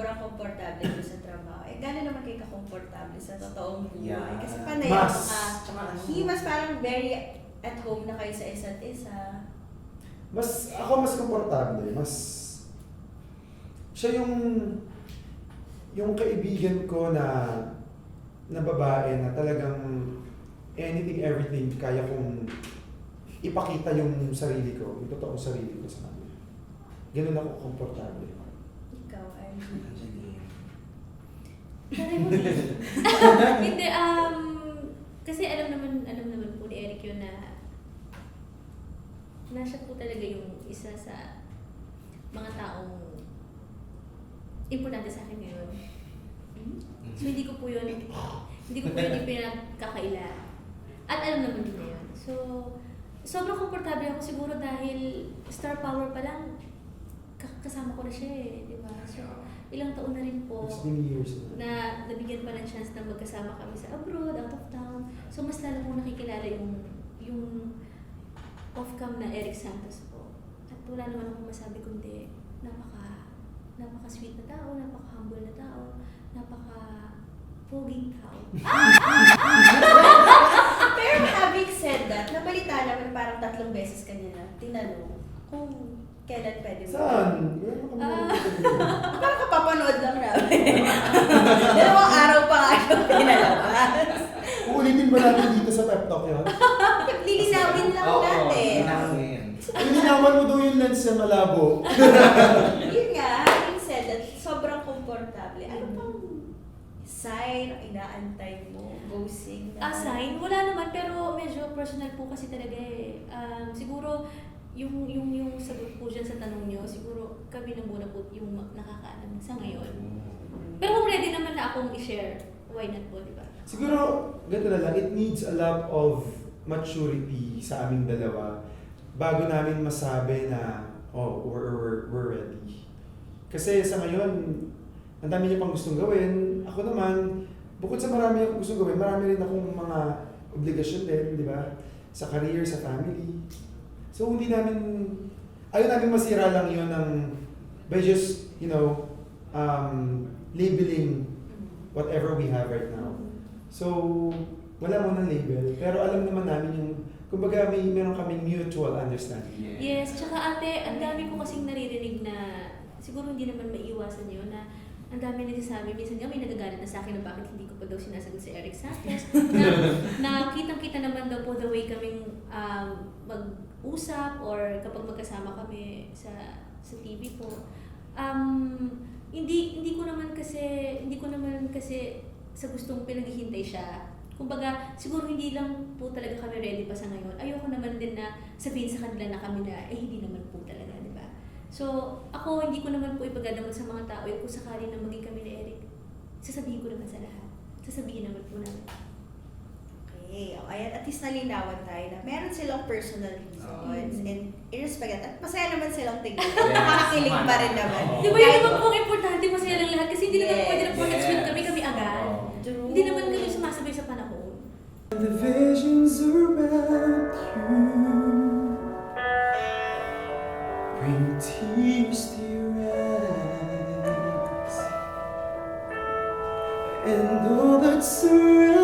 sobrang komportable ko sa trabaho. Eh, gano'n naman kayo ka-komportable sa totoong buhay? Yeah. Kasi panay Mas. Tsaka ano, mas parang very at home na kayo sa isa't isa. Ako mas komportable, siya yung kaibigan ko na babae na talagang anything, everything, kaya kong ipakita yung sarili ko, yung totoong sarili ko sa kanya. Ganun ako komportable. Ikaw, ay Angeline. Sabi mo din. Hindi, kasi alam naman po ni Eric yun na siya po talaga yung isa sa mga taong importante sa akin ngayon. So hindi ko po yun pinagkakaila. At alam naman din na yun. So, sobrang komportable ako siguro dahil star power pa lang, kasama ko na siya eh, di ba? So, ilang taon na rin po It's been years na nabigyan pa ng chance na magkasama kami sa abroad, out of town. So, mas lalo kong nakikilala yung off-cam na Eric Santos po. At wala naman akong masabi kundi napaka-sweet na tao, napaka-humble na tao, napaka-poging tao. Pero having said that, nabalita naman parang 3 beses kanya na tinanong kung kailan pwede mo. Saan? Parang kapapanood lang namin. 2 araw pa nga yung pinalabas. Uulitin ba natin dito sa pep talk yun? Lilinawin lang Oo, natin. linawin. Ilinawan mo daw yung lens na malabo. Yun nga, having said that, sobrang komportable. Ano pang sign ang inaantay mo? Ghosting? Sign? Wala naman, pero medyo personal po kasi talaga eh. Siguro, yung sagot po dyan sa tanong nyo, siguro kami na muna po yung nakakaalam sa ngayon. Pero kung ready naman na akong i-share, why not po, di ba? Siguro, ganito na lang, it needs a lot of maturity sa aming dalawa bago namin masabi na, oh, we're ready. Kasi sa ngayon, ang dami niya pang gustong gawin. Ako naman, bukod sa marami akong gustong gawin, marami rin akong mga obligasyon din, di ba? Sa career, sa family. So, ayaw namin masira lang yun by just, labeling whatever we have right now. So, wala mo ng label, pero alam naman namin kumbaga meron kaming mutual understanding. Yes, tsaka ate, ang dami ko kasing naririnig na, siguro hindi naman maiiwasan yun, na ang dami nagsasabi, minsan nga may nagagalit na sa akin na bakit hindi ko pa daw sinasagot si Eric Santos, na kitang-kita naman daw po the way kaming mag-usap or kapag magkasama kami sa TV po. Hindi ko naman kasi sa gustong pinaghihintay siya. Kumbaga, siguro hindi lang po talaga kami ready pa sa ngayon. Ayoko naman din na sabihin sa kanila na kami na, hindi naman po talaga, di ba? So, ako hindi ko naman po ipagadamot sa mga tao, kung sakali na maging kami ni Eric, sasabihin ko naman sa lahat. Sasabihin naman po namin. Okay, ayan, at least nalinawan tayo na meron silang personal reasons and irrespect at masaya naman silang tignan. Nakakakilig pa rin naman. Di ba yun naman po ang importante, masaya lang lahat kasi hindi naman pwede na po next week kami agad. True. Hindi naman kami sumasabay sa panahon. The visions around you bring tears to your eyes, and all that's around